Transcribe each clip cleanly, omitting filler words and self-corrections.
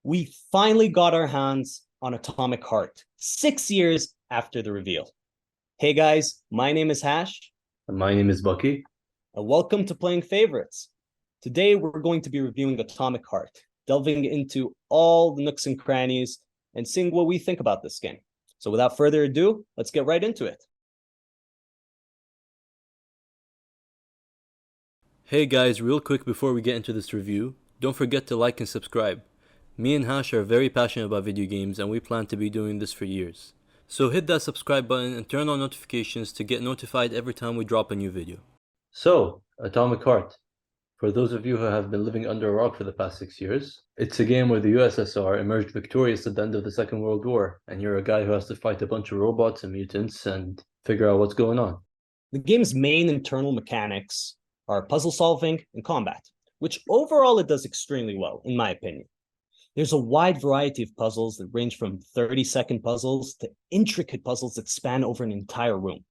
We finally got our hands on Atomic Heart, 6 years after the reveal. Hey guys, my name is Hash. And my name is Bucky. And welcome to Playing Favorites. Today we're going to be reviewing Atomic Heart, delving into all the nooks and crannies and seeing what we think about this game. So without further ado, let's get right into it. Hey guys, real quick before we get into this review, don't forget to like and subscribe. Me and Hash are very passionate about video games and we plan to be doing this for years. So hit that subscribe button and turn on notifications to get notified every time we drop a new video. So, Atomic Heart. For those of you who have been living under a rock for the past 6 years, it's a game where the USSR emerged victorious at the end of the Second World War, and you're a guy who has to fight a bunch of robots and mutants and figure out what's going on. The game's main internal mechanics are puzzle solving and combat, which overall it does extremely well, in my opinion. There's a wide variety of puzzles that range from 30-second puzzles to intricate puzzles that span over an entire room.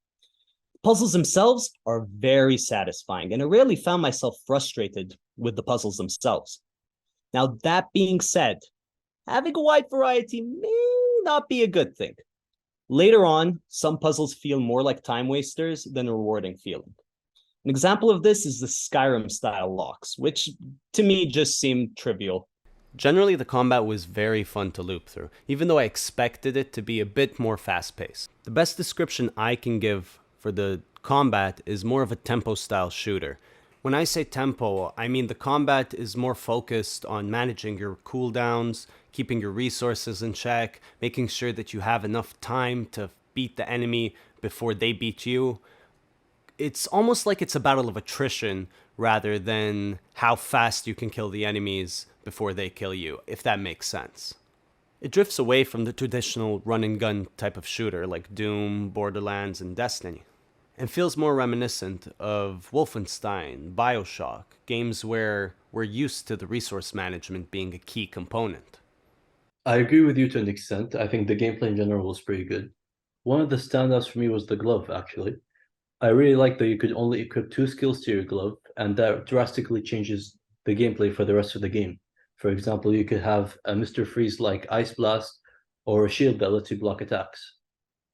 Puzzles themselves are very satisfying, and I rarely found myself frustrated with the puzzles themselves. Now, that being said, having a wide variety may not be a good thing. Later on, some puzzles feel more like time wasters than a rewarding feeling. An example of this is the Skyrim-style locks, which to me just seemed trivial. Generally, the combat was very fun to loop through, even though I expected it to be a bit more fast-paced. The best description I can give for the combat is more of a tempo-style shooter. When I say tempo, I mean the combat is more focused on managing your cooldowns, keeping your resources in check, making sure that you have enough time to beat the enemy before they beat you. It's almost like it's a battle of attrition rather than how fast you can kill the enemies before they kill you, if that makes sense. It drifts away from the traditional run-and-gun type of shooter like Doom, Borderlands, and Destiny, and feels more reminiscent of Wolfenstein, Bioshock, games where we're used to the resource management being a key component. I agree with you to an extent. I think the gameplay in general was pretty good. One of the standouts for me was the glove, actually. I really like that you could only equip 2 skills to your glove, and that drastically changes the gameplay for the rest of the game. For example, you could have a Mr. Freeze-like Ice Blast, or a shield that lets you block attacks.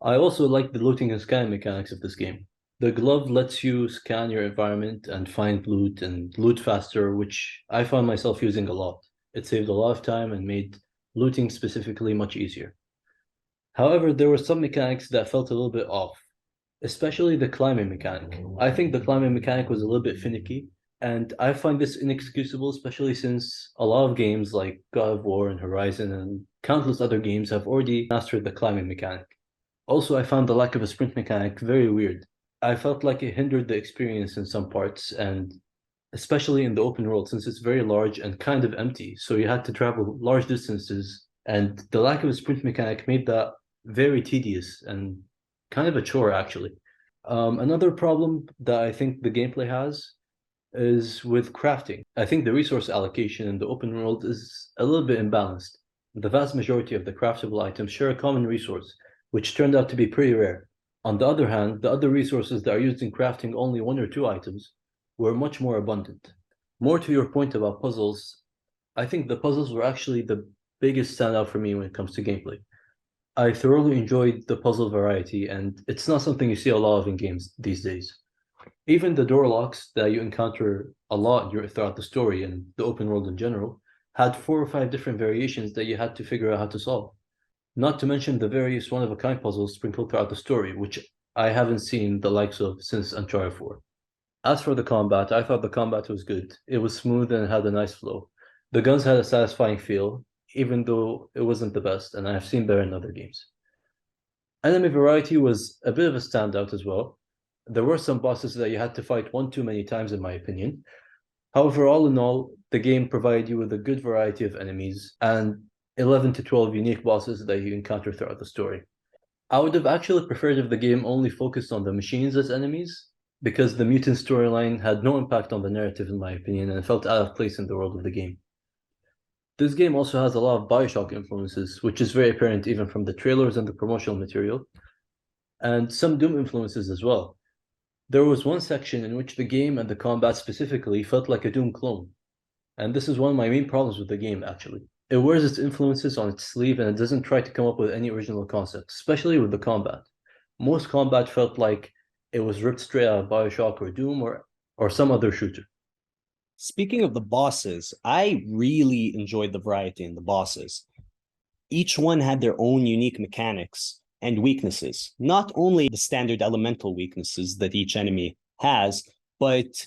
I also like the looting and scanning mechanics of this game. The glove lets you scan your environment and find loot and loot faster, which I found myself using a lot. It saved a lot of time and made looting specifically much easier. However, there were some mechanics that felt a little bit off, especially the climbing mechanic. I think the climbing mechanic was a little bit finicky, and I find this inexcusable, especially since a lot of games like God of War and Horizon and countless other games have already mastered the climbing mechanic. Also, I found the lack of a sprint mechanic very weird. I felt like it hindered the experience in some parts, and especially in the open world, since it's very large and kind of empty, so you had to travel large distances, and the lack of a sprint mechanic made that very tedious and kind of a chore, actually. Another problem that I think the gameplay has is with crafting. I think the resource allocation in the open world is a little bit imbalanced. The vast majority of the craftable items share a common resource, which turned out to be pretty rare. On the other hand, the other resources that are used in crafting only 1 or 2 items were much more abundant. More to your point about puzzles, I think the puzzles were actually the biggest standout for me when it comes to gameplay. I thoroughly enjoyed the puzzle variety, and it's not something you see a lot of in games these days. Even the door locks that you encounter a lot throughout the story and the open world in general had 4 or 5 different variations that you had to figure out how to solve. Not to mention the various one-of-a-kind puzzles sprinkled throughout the story, which I haven't seen the likes of since Uncharted 4. As for the combat, I thought the combat was good. It was smooth and had a nice flow. The guns had a satisfying feel, even though it wasn't the best, and I've seen better in other games. Enemy variety was a bit of a standout as well. There were some bosses that you had to fight one too many times, in my opinion. However, all in all, the game provided you with a good variety of enemies and 11 to 12 unique bosses that you encounter throughout the story. I would have actually preferred if the game only focused on the machines as enemies, because the mutant storyline had no impact on the narrative, in my opinion, and felt out of place in the world of the game. This game also has a lot of Bioshock influences, which is very apparent even from the trailers and the promotional material, and some Doom influences as well. There was one section in which the game and the combat specifically felt like a Doom clone, and this is one of my main problems with the game, actually. It wears its influences on its sleeve and it doesn't try to come up with any original concept, especially with the combat. Most combat felt like it was ripped straight out of Bioshock or Doom or some other shooter. Speaking of the bosses, I really enjoyed the variety in the bosses. Each one had their own unique mechanics and weaknesses, not only the standard elemental weaknesses that each enemy has, but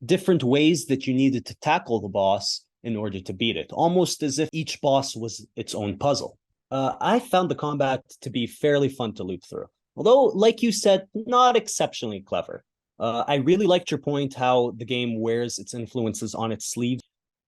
different ways that you needed to tackle the boss in order to beat it, almost as if each boss was its own puzzle. I found the combat to be fairly fun to loop through, although, like you said, not exceptionally clever. I really liked your point how the game wears its influences on its sleeve.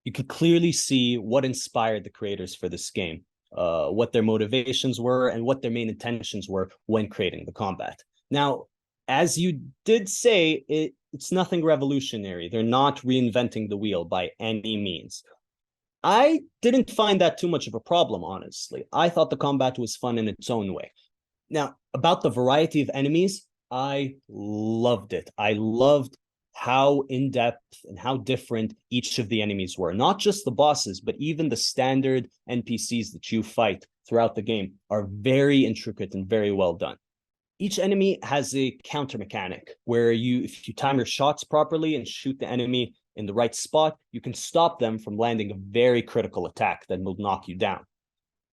You could clearly see what inspired the creators for this game, what their motivations were, and what their main intentions were when creating the combat. Now, as you did say, it's nothing revolutionary. They're not reinventing the wheel by any means. I didn't find that too much of a problem, honestly. I thought the combat was fun in its own way. Now, about the variety of enemies, I loved it. I loved how in-depth and how different each of the enemies were. Not just the bosses, but even the standard NPCs that you fight throughout the game are very intricate and very well done. Each enemy has a counter mechanic where if you time your shots properly and shoot the enemy in the right spot, you can stop them from landing a very critical attack that will knock you down.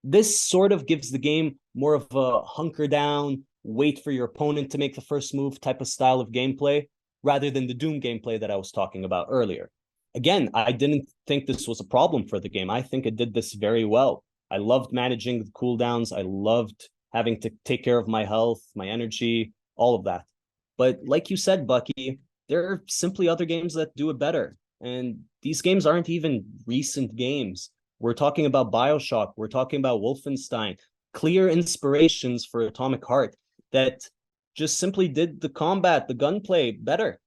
This sort of gives the game more of a hunker down, wait for your opponent to make the first move type of style of gameplay, rather than the Doom gameplay that I was talking about earlier. Again, I didn't think this was a problem for the game. I think it did this very well. I loved managing the cooldowns. I loved having to take care of my health, my energy, all of that. But like you said, Bucky, there are simply other games that do it better. And these games aren't even recent games. We're talking about Bioshock. We're talking about Wolfenstein. Clear inspirations for Atomic Heart that just simply did the combat, the gunplay better.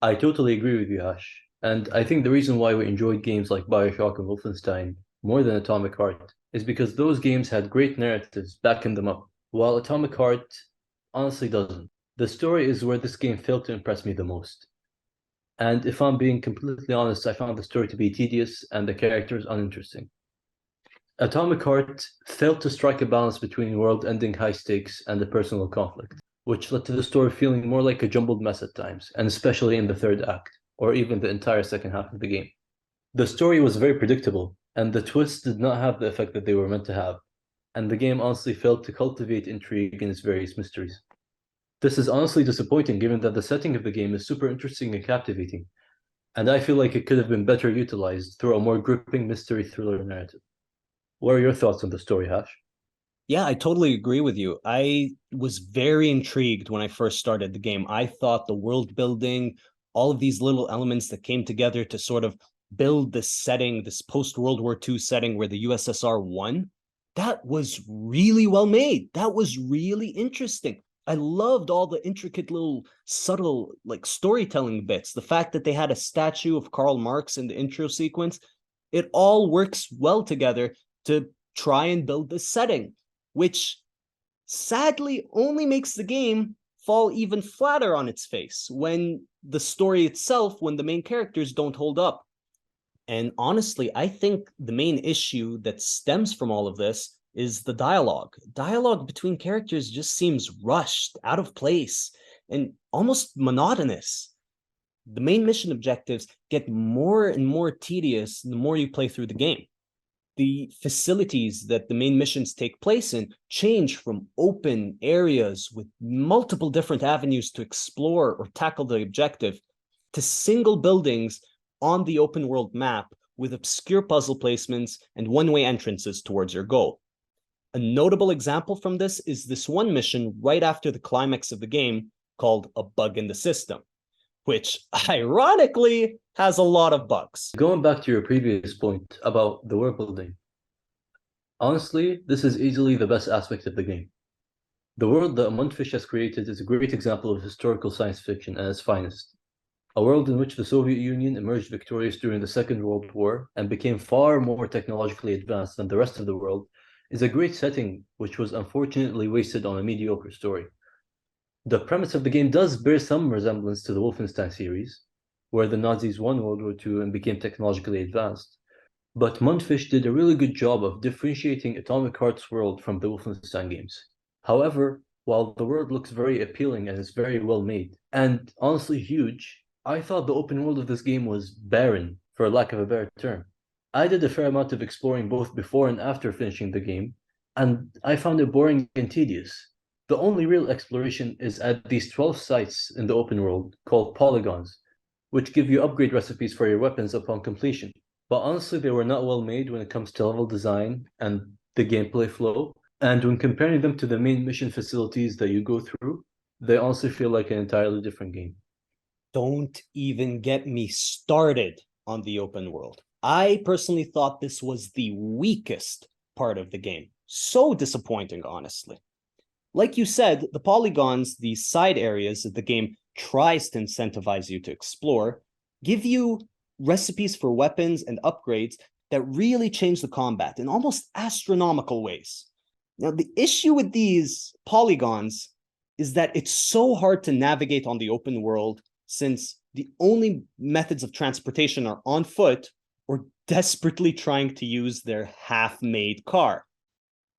I totally agree with you, Ash. And I think the reason why we enjoyed games like Bioshock and Wolfenstein more than Atomic Heart is because those games had great narratives backing them up, while Atomic Heart honestly doesn't. The story is where this game failed to impress me the most. And if I'm being completely honest, I found the story to be tedious and the characters uninteresting. Atomic Heart failed to strike a balance between world-ending high stakes and the personal conflict, which led to the story feeling more like a jumbled mess at times, and especially in the third act, or even the entire second half of the game. The story was very predictable, and the twists did not have the effect that they were meant to have, and the game honestly failed to cultivate intrigue in its various mysteries. This is honestly disappointing given that the setting of the game is super interesting and captivating, and I feel like it could have been better utilized through a more gripping mystery thriller narrative. What are your thoughts on the story, Hash? Yeah, I totally agree with you. I was very intrigued when I first started the game. I thought the world building, all of these little elements that came together to sort of build this setting, this post-World War II setting where the USSR won, that was really well made. That was really interesting. I loved all the intricate little subtle like storytelling bits. The fact that they had a statue of Karl Marx in the intro sequence, it all works well together to try and build this setting, which sadly only makes the game fall even flatter on its face when the story itself, when the main characters don't hold up. And honestly, I think the main issue that stems from all of this is the dialogue. Dialogue between characters just seems rushed, out of place, and almost monotonous. The main mission objectives get more and more tedious the more you play through the game. The facilities that the main missions take place in change from open areas with multiple different avenues to explore or tackle the objective to single buildings on the open world map with obscure puzzle placements and one-way entrances towards your goal. A notable example from this is this one mission right after the climax of the game called A Bug in the System, which ironically has a lot of bugs. Going back to your previous point about the world building, honestly, this is easily the best aspect of the game. The world that Mundfish has created is a great example of historical science fiction at its finest. A world in which the Soviet Union emerged victorious during the Second World War and became far more technologically advanced than the rest of the world is a great setting which was unfortunately wasted on a mediocre story. The premise of the game does bear some resemblance to the Wolfenstein series, where the Nazis won World War II and became technologically advanced, But Mundfish did a really good job of differentiating Atomic Heart's world from the Wolfenstein games. However, while the world looks very appealing and is very well made, and honestly huge, I thought the open world of this game was barren, for lack of a better term. I did a fair amount of exploring both before and after finishing the game, and I found it boring and tedious. The only real exploration is at these 12 sites in the open world called polygons, which give you upgrade recipes for your weapons upon completion. But honestly, they were not well made when it comes to level design and the gameplay flow. And when comparing them to the main mission facilities that you go through, they honestly feel like an entirely different game. Don't even get me started on the open world. I personally thought this was the weakest part of the game. So disappointing, honestly. Like you said, the polygons, these side areas that the game tries to incentivize you to explore, give you recipes for weapons and upgrades that really change the combat in almost astronomical ways. Now, the issue with these polygons is that it's so hard to navigate on the open world since the only methods of transportation are on foot or desperately trying to use their half-made car.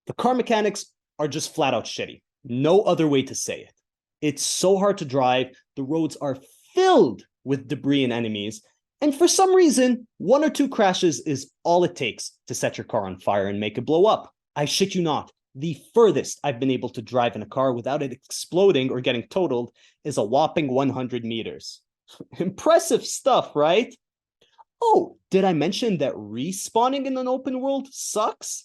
The car mechanics are just flat out shitty. No other way to say it. It's so hard to drive. The roads are filled with debris and enemies. And for some reason, 1 or 2 crashes is all it takes to set your car on fire and make it blow up. I shit you not. The furthest I've been able to drive in a car without it exploding or getting totaled is a whopping 100 meters. Impressive stuff, right? Oh, did I mention that respawning in an open world sucks?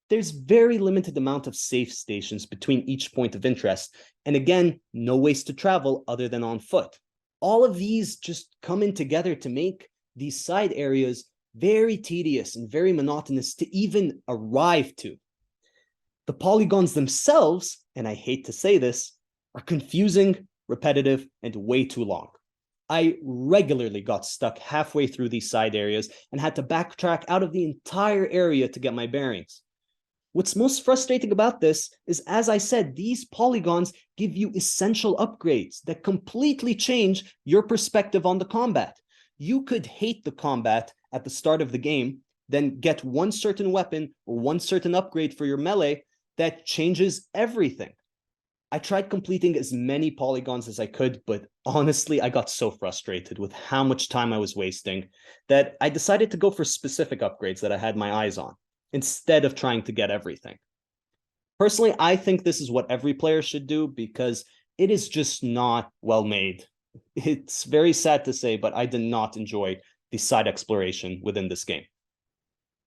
There's very limited amount of safe stations between each point of interest, and again, no ways to travel other than on foot. All of these just come in together to make these side areas very tedious and very monotonous to even arrive to. The polygons themselves, and I hate to say this, are confusing, repetitive, and way too long. I regularly got stuck halfway through these side areas and had to backtrack out of the entire area to get my bearings. What's most frustrating about this is, as I said, these polygons give you essential upgrades that completely change your perspective on the combat. You could hate the combat at the start of the game, then get one certain weapon or one certain upgrade for your melee that changes everything. I tried completing as many polygons as I could, but honestly, I got so frustrated with how much time I was wasting that I decided to go for specific upgrades that I had my eyes on, instead of trying to get everything. Personally, I think this is what every player should do because it is just not well made. It's very sad to say, but I did not enjoy the side exploration within this game.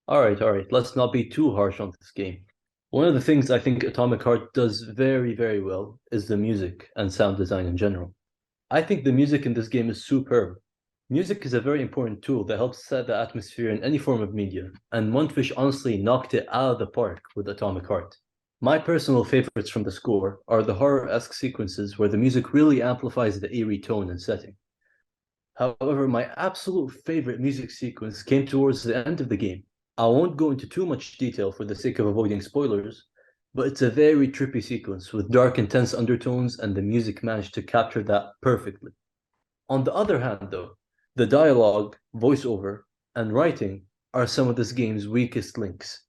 All right. Let's not be too harsh on this game. One of the things I think Atomic Heart does very, very well is the music and sound design in general. I think the music in this game is superb. Music is a very important tool that helps set the atmosphere in any form of media, and Mundfish honestly knocked it out of the park with Atomic Heart. My personal favorites from the score are the horror-esque sequences where the music really amplifies the eerie tone and setting. However, my absolute favorite music sequence came towards the end of the game. I won't go into too much detail for the sake of avoiding spoilers, but it's a very trippy sequence with dark, intense undertones, and the music managed to capture that perfectly. On the other hand, though, the dialogue, voiceover, and writing are some of this game's weakest links.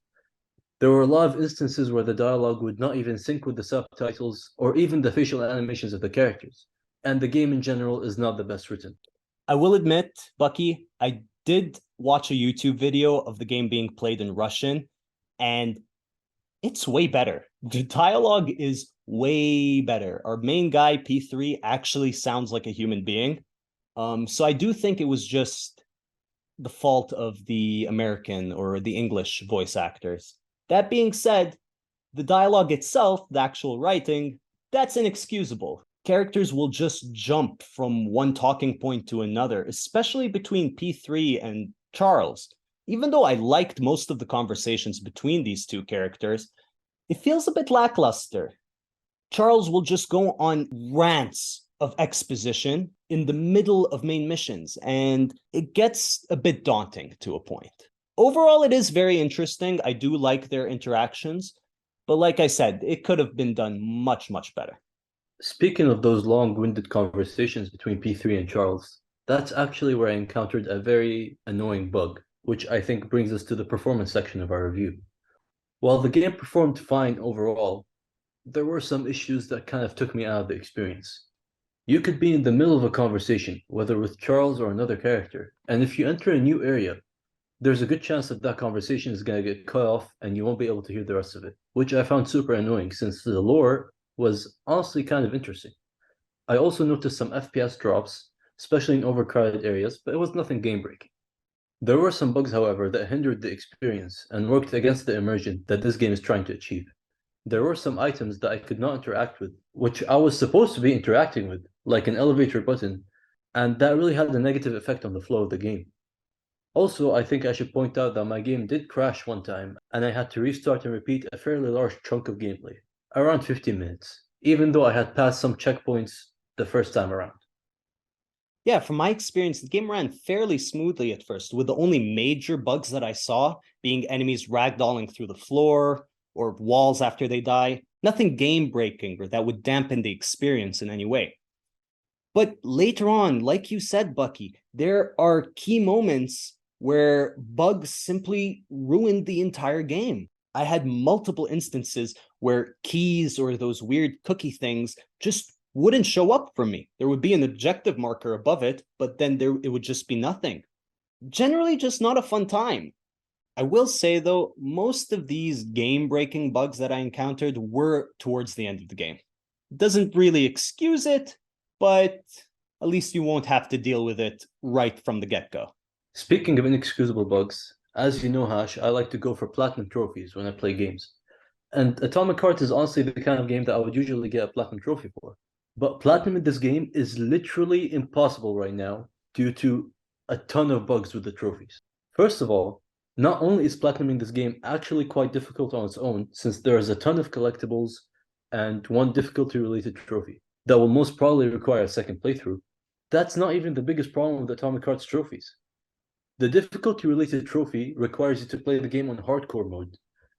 There were a lot of instances where the dialogue would not even sync with the subtitles or even the facial animations of the characters, and the game in general is not the best written. I will admit, Bucky, I did watch a YouTube video of the game being played in Russian, and it's way better. The dialogue is way better. Our main guy, P3, actually sounds like a human being. So I do think it was just the fault of the American or the English voice actors. That being said, the dialogue itself, the actual writing, that's inexcusable. Characters will just jump from one talking point to another, especially between P3 and Charles. Even though I liked most of the conversations between these two characters, it feels a bit lackluster. Charles will just go on rants of exposition in the middle of main missions, and it gets a bit daunting to a point. Overall, it is very interesting. I do like their interactions, but like I said, it could have been done much, much better. Speaking of those long-winded conversations between P3 and Charles, that's actually where I encountered a very annoying bug. which I think brings us to the performance section of our review. While the game performed fine overall, there were some issues that kind of took me out of the experience. You could be in the middle of a conversation, whether with Charles or another character, and if you enter a new area, there's a good chance that that conversation is going to get cut off and you won't be able to hear the rest of it, which I found super annoying since the lore was honestly kind of interesting. I also noticed some FPS drops, especially in overcrowded areas, but it was nothing game-breaking. There were some bugs, however, that hindered the experience and worked against the immersion that this game is trying to achieve. There were some items that I could not interact with, which I was supposed to be interacting with, like an elevator button, and that really had a negative effect on the flow of the game. Also, I think I should point out that my game did crash one time, and I had to restart and repeat a fairly large chunk of gameplay, around 15 minutes, even though I had passed some checkpoints the first time around. Yeah, from my experience, the game ran fairly smoothly at first, with the only major bugs that I saw being enemies ragdolling through the floor or walls after they die. Nothing game-breaking or that would dampen the experience in any way. But later on, like you said, Bucky, there are key moments where bugs simply ruined the entire game. I had multiple instances where keys or those weird cookie things just wouldn't show up for me. There would be an objective marker above it, but then it would just be nothing. Generally, just not a fun time. I will say, though, most of these game-breaking bugs that I encountered were towards the end of the game. Doesn't really excuse it, but at least you won't have to deal with it right from the get-go. Speaking of inexcusable bugs, as you know, Hash, I like to go for platinum trophies when I play games. And Atomic Heart is honestly the kind of game that I would usually get a platinum trophy for. But platinum in this game is literally impossible right now due to a ton of bugs with the trophies. First of all, not only is platinuming this game actually quite difficult on its own, since there is a ton of collectibles and one difficulty-related trophy that will most probably require a second playthrough, that's not even the biggest problem with Atomic Heart's trophies. The difficulty-related trophy requires you to play the game on hardcore mode,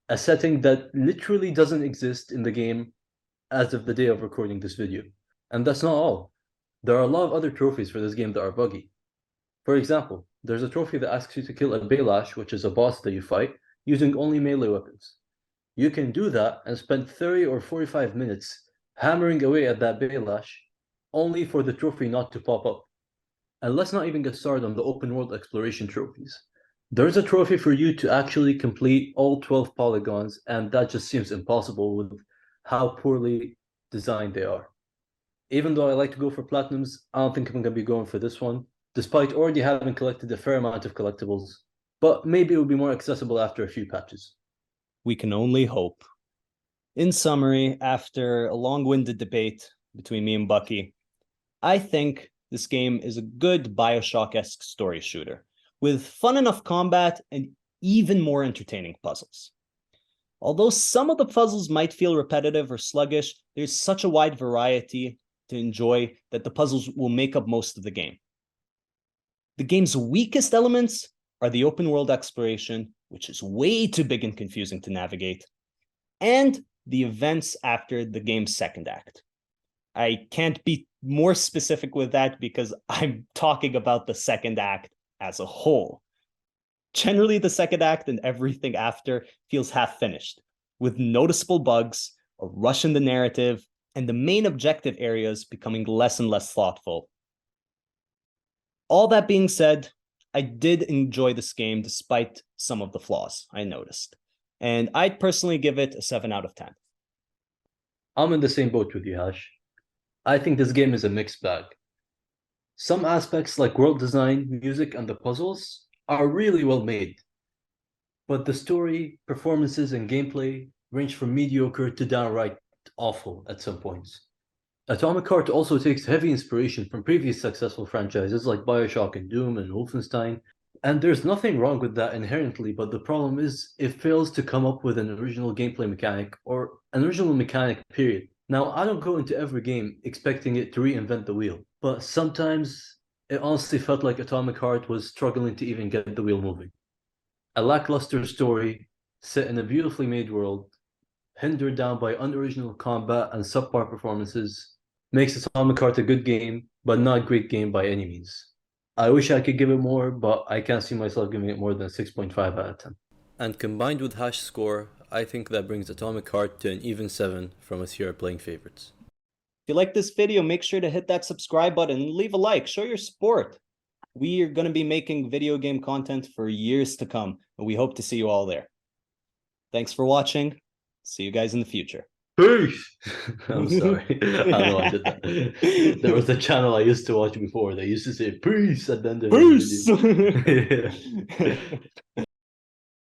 a setting that literally doesn't exist in the game as of the day of recording this video. And that's not all. There are a lot of other trophies for this game that are buggy. For example, there's a trophy that asks you to kill a Bailash, which is a boss that you fight, using only melee weapons. You can do that and spend 30 or 45 minutes hammering away at that Bailash, only for the trophy not to pop up. And let's not even get started on the open world exploration trophies. There's a trophy for you to actually complete all 12 polygons, and that just seems impossible with how poorly designed they are. Even though I like to go for platinums, I don't think I'm going to be going for this one, despite already having collected a fair amount of collectibles, but maybe it will be more accessible after a few patches. We can only hope. In summary, after a long-winded debate between me and Bucky, I think this game is a good Bioshock-esque story shooter, with fun enough combat and even more entertaining puzzles. Although some of the puzzles might feel repetitive or sluggish, there's such a wide variety to enjoy that the puzzles will make up most of the game. The game's weakest elements are the open world exploration, which is way too big and confusing to navigate, and the events after the game's second act. I can't be more specific with that because I'm talking about the second act as a whole. Generally, the second act and everything after feels half-finished, with noticeable bugs, a rush in the narrative, and the main objective areas becoming less and less thoughtful. All that being said, I did enjoy this game despite some of the flaws I noticed, and I'd personally give it a 7 out of 10. I'm in the same boat with you, Hash. I think this game is a mixed bag. Some aspects like world design, music, and the puzzles are really well made, but the story, performances, and gameplay range from mediocre to downright awful at some points. Atomic Heart also takes heavy inspiration from previous successful franchises like Bioshock and Doom and Wolfenstein, and there's nothing wrong with that inherently, but the problem is it fails to come up with an original gameplay mechanic or an original mechanic, period. Now, I don't go into every game expecting it to reinvent the wheel, but sometimes it honestly felt like Atomic Heart was struggling to even get the wheel moving. A lackluster story set in a beautifully made world, hindered down by unoriginal combat and subpar performances, makes Atomic Heart a good game, but not a great game by any means. I wish I could give it more, but I can't see myself giving it more than 6.5 out of 10. And combined with Hash's score, I think that brings Atomic Heart to an even 7 from us here at Playing Favorites. If you like this video, make sure to hit that subscribe button and leave a like. Show your support. We are going to be making video game content for years to come, and we hope to see you all there. Thanks for watching. See you guys in the future. Peace! I'm sorry. I don't know why I did that. There was a channel I used to watch before. They used to say peace at the end of the Peace! video. Yeah.